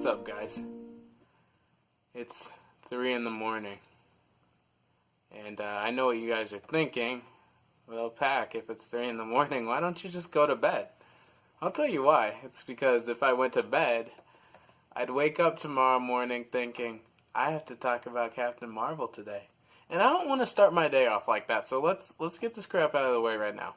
What's up, guys? It's 3 in the morning, and I know what you guys are thinking. Well, Pac, if it's 3 in the morning, why don't you just go to bed? I'll tell you why. It's because if I went to bed, I'd wake up tomorrow morning thinking, I have to talk about Captain Marvel today. And I don't want to start my day off like that, so let's get this crap out of the way right now.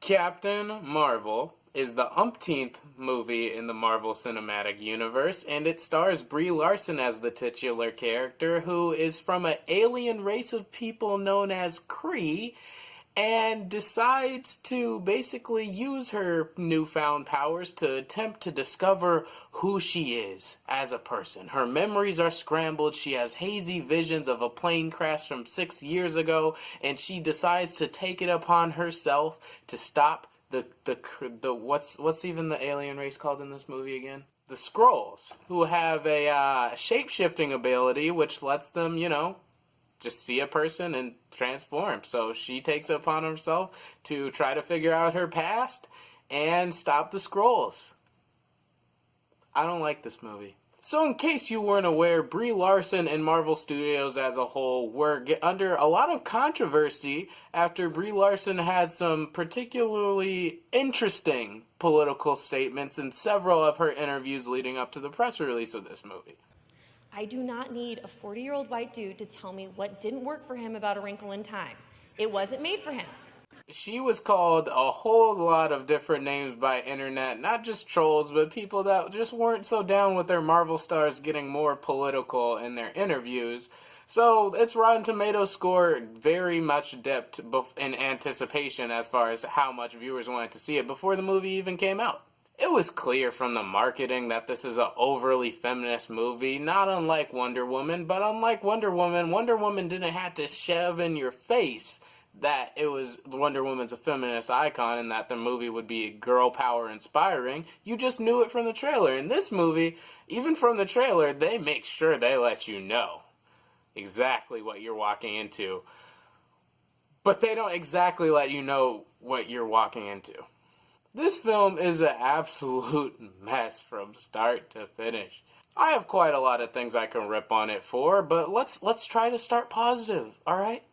Captain Marvel is the umpteenth movie in the Marvel Cinematic Universe, and it stars Brie Larson as the titular character, who is from an alien race of people known as Kree, and decides to basically use her newfound powers to attempt to discover who she is as a person. Her memories are scrambled, she has hazy visions of a plane crash from 6 years ago, and she decides to take it upon herself to stop the what's even the alien race called in this movie again? The Skrulls, who have a shape-shifting ability which lets them, just see a person and transform. So she takes it upon herself to try to figure out her past and stop the Skrulls. I don't like this movie. So in case you weren't aware, Brie Larson and Marvel Studios as a whole were under a lot of controversy after Brie Larson had some particularly interesting political statements in several of her interviews leading up to the press release of this movie. I do not need a 40-year-old white dude to tell me what didn't work for him about A Wrinkle in Time. It wasn't made for him. She was called a whole lot of different names by internet, not just trolls, but people that just weren't so down with their Marvel stars getting more political in their interviews. So its Rotten Tomatoes score very much dipped in anticipation as far as how much viewers wanted to see it before the movie even came out. It was clear from the marketing that this is an overly feminist movie, not unlike Wonder Woman, but unlike Wonder Woman didn't have to shove in your face that it was Wonder Woman's a feminist icon and that the movie would be girl power inspiring. You just knew it from the trailer. In this movie, even from the trailer, they make sure they let you know exactly what you're walking into. But they don't exactly let you know what you're walking into. This film is an absolute mess from start to finish. I have quite a lot of things I can rip on it for, but let's try to start positive, alright?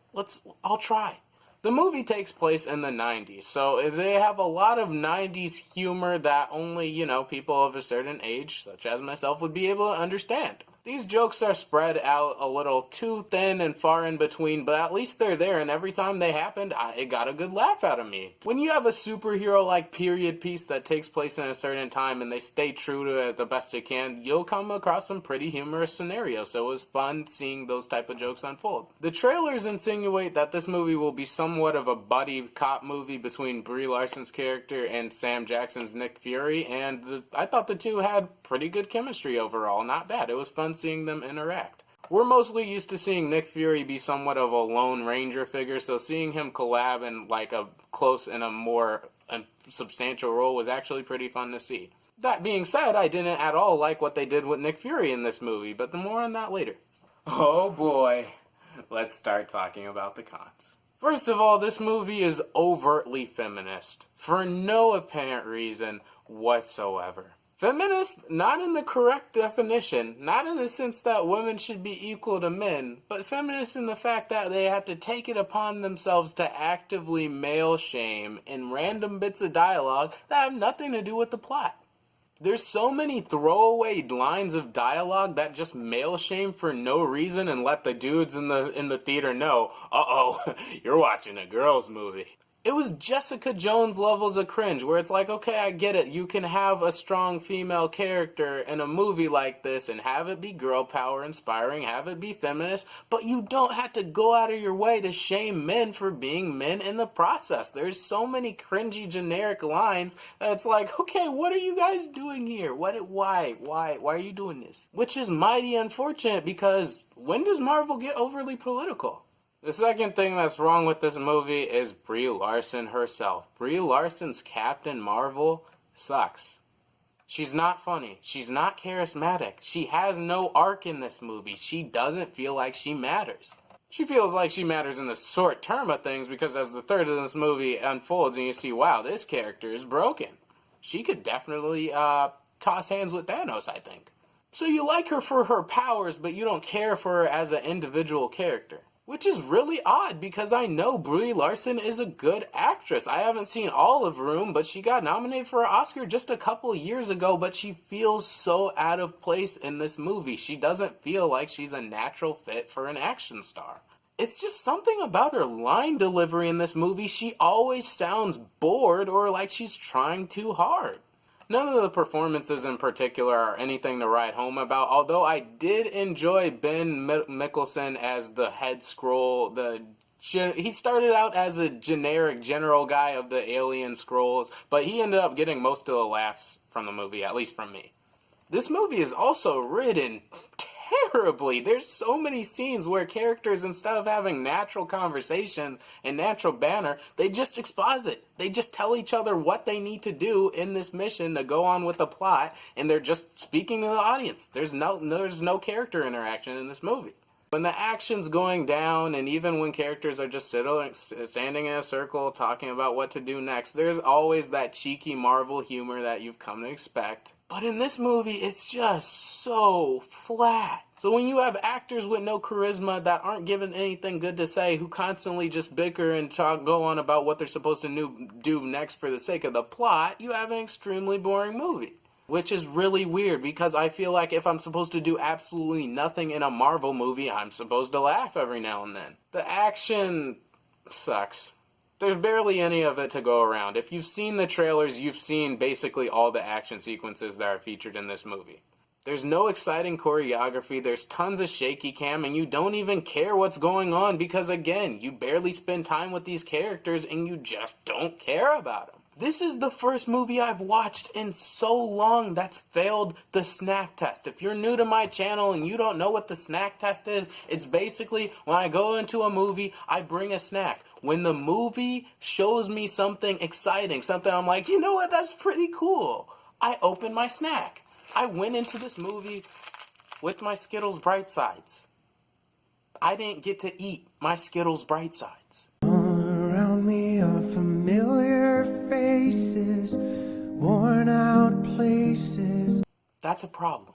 I'll try. The movie takes place in the 90s, so they have a lot of 90s humor that only, people of a certain age, such as myself, would be able to understand. These jokes are spread out a little too thin and far in between, but at least they're there, and every time they happened, it got a good laugh out of me. When you have a superhero-like period piece that takes place in a certain time and they stay true to it the best they can, you'll come across some pretty humorous scenarios, so it was fun seeing those type of jokes unfold. The trailers insinuate that this movie will be somewhat of a buddy cop movie between Brie Larson's character and Sam Jackson's Nick Fury, and I thought the two had pretty good chemistry overall. Not bad. It was fun seeing them interact. We're mostly used to seeing Nick Fury be somewhat of a lone ranger figure, so seeing him collab in like a close and a more substantial role was actually pretty fun to see. That being said, I didn't at all like what they did with Nick Fury in this movie, but more on that later. Oh boy, let's start talking about the cons. First of all, this movie is overtly feminist, for no apparent reason whatsoever. Feminist, not in the correct definition, not in the sense that women should be equal to men, but feminist in the fact that they have to take it upon themselves to actively male shame in random bits of dialogue that have nothing to do with the plot. There's so many throwaway lines of dialogue that just male shame for no reason and let the dudes in the theater know, uh-oh, you're watching a girls' movie. It was Jessica Jones levels of cringe, where it's like, okay, I get it. You can have a strong female character in a movie like this and have it be girl power inspiring, have it be feminist, but you don't have to go out of your way to shame men for being men in the process. There's so many cringy generic lines that it's like, okay, what are you guys doing here? Why are you doing this? Which is mighty unfortunate, because when does Marvel get overly political? The second thing that's wrong with this movie is Brie Larson herself. Brie Larson's Captain Marvel sucks. She's not funny. She's not charismatic. She has no arc in this movie. She doesn't feel like she matters. She feels like she matters in the short term of things because as the third of this movie unfolds and you see, wow, this character is broken. She could definitely toss hands with Thanos, I think. So you like her for her powers, but you don't care for her as an individual character. Which is really odd because I know Brie Larson is a good actress. I haven't seen all of Room, but she got nominated for an Oscar just a couple years ago, but she feels so out of place in this movie. She doesn't feel like she's a natural fit for an action star. It's just something about her line delivery in this movie. She always sounds bored or like she's trying too hard. None of the performances in particular are anything to write home about, although I did enjoy Ben Mickelson as the head Skrull. He started out as a generic general guy of the alien Skrulls, but he ended up getting most of the laughs from the movie, at least from me. This movie is also written terribly. There's so many scenes where characters, instead of having natural conversations and natural banter, they just exposit. They just tell each other what they need to do in this mission to go on with the plot, and they're just speaking to the audience. There's no character interaction in this movie. When the action's going down, and even when characters are just standing in a circle talking about what to do next, there's always that cheeky Marvel humor that you've come to expect. But in this movie, it's just so flat. So when you have actors with no charisma that aren't given anything good to say, who constantly just bicker and go on about what they're supposed to do next for the sake of the plot, you have an extremely boring movie. Which is really weird because I feel like if I'm supposed to do absolutely nothing in a Marvel movie, I'm supposed to laugh every now and then. The action sucks. There's barely any of it to go around. If you've seen the trailers, you've seen basically all the action sequences that are featured in this movie. There's no exciting choreography, there's tons of shaky cam, and you don't even care what's going on because, again, you barely spend time with these characters and you just don't care about them. This is the first movie I've watched in so long that's failed the snack test. If you're new to my channel and you don't know what the snack test is, it's basically when I go into a movie, I bring a snack. When the movie shows me something exciting, something I'm like, you know what, that's pretty cool, I open my snack. I went into this movie with my Skittles Bright Sides. I didn't get to eat my Skittles Bright Sides. All around me are familiar faces, worn out places. That's a problem.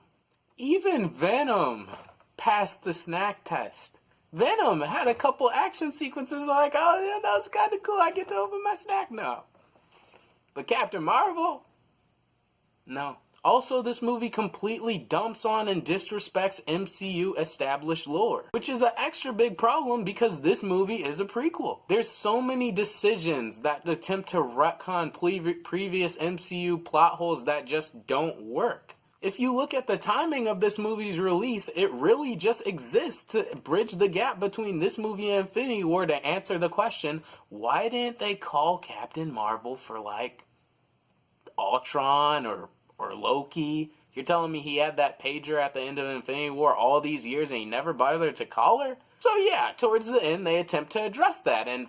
Even Venom passed the snack test. Venom had a couple action sequences like, oh yeah, that was kind of cool, I get to open my snack now. But Captain Marvel? No. Also, this movie completely dumps on and disrespects MCU established lore, which is an extra big problem because this movie is a prequel. There's so many decisions that attempt to retcon previous MCU plot holes that just don't work. If you look at the timing of this movie's release, it really just exists to bridge the gap between this movie and Infinity War to answer the question, why didn't they call Captain Marvel for like Ultron or Loki? You're telling me he had that pager at the end of Infinity War all these years and he never bothered to call her? So yeah, towards the end they attempt to address that and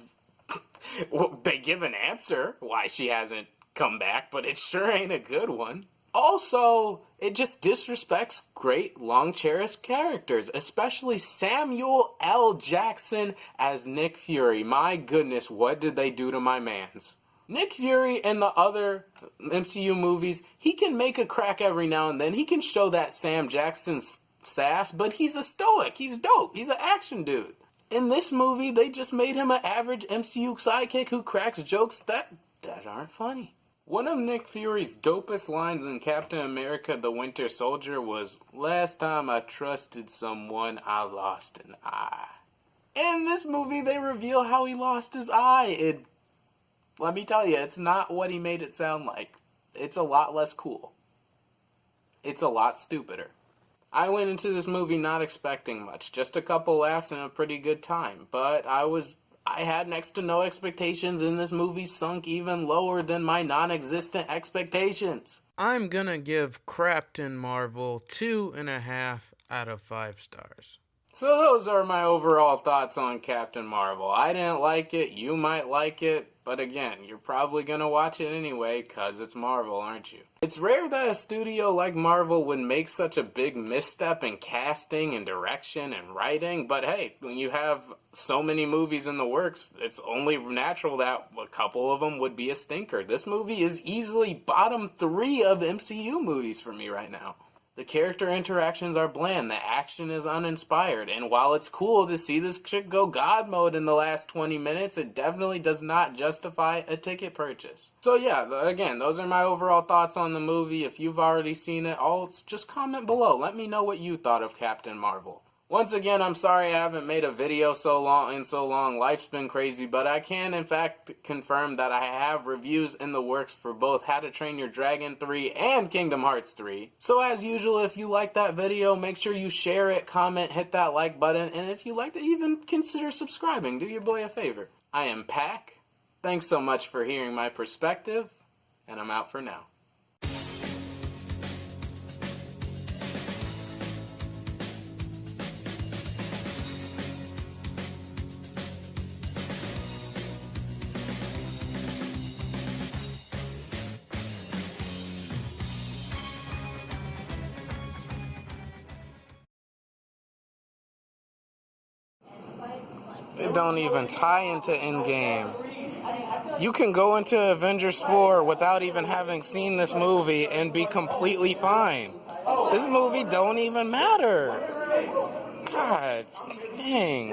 well, they give an answer why she hasn't come back, but it sure ain't a good one. Also, it just disrespects great long-cherished characters, especially Samuel L. Jackson as Nick Fury. My goodness, what did they do to my mans? Nick Fury in the other MCU movies, he can make a crack every now and then. He can show that Sam Jackson's sass, but he's a stoic. He's dope. He's an action dude. In this movie, they just made him an average MCU sidekick who cracks jokes that aren't funny. One of Nick Fury's dopest lines in Captain America the Winter Soldier was, "Last time I trusted someone, I lost an eye." In this movie, they reveal how he lost his eye. Let me tell you, it's not what he made it sound like. It's a lot less cool. It's a lot stupider. I went into this movie not expecting much, just a couple laughs and a pretty good time, but I had next to no expectations, and this movie sunk even lower than my non-existent expectations. I'm gonna give Captain Marvel 2.5 out of 5 stars. So those are my overall thoughts on Captain Marvel. I didn't like it, you might like it. But again, you're probably gonna watch it anyway, cause it's Marvel, aren't you? It's rare that a studio like Marvel would make such a big misstep in casting and direction and writing, but hey, when you have so many movies in the works, it's only natural that a couple of them would be a stinker. This movie is easily bottom 3 of MCU movies for me right now. The character interactions are bland, the action is uninspired, and while it's cool to see this chick go God mode in the last 20 minutes, it definitely does not justify a ticket purchase. So yeah, again, those are my overall thoughts on the movie. If you've already seen it, just comment below. Let me know what you thought of Captain Marvel. Once again, I'm sorry I haven't made a video so long. Life's been crazy, but I can in fact confirm that I have reviews in the works for both How to Train Your Dragon 3 and Kingdom Hearts 3. So as usual, if you like that video, make sure you share it, comment, hit that like button, and if you like to even consider subscribing, do your boy a favor. I am Pac. Thanks so much for hearing my perspective, and I'm out for now. It don't even tie into Endgame. You can go into Avengers 4 without even having seen this movie and be completely fine. This movie don't even matter. God dang.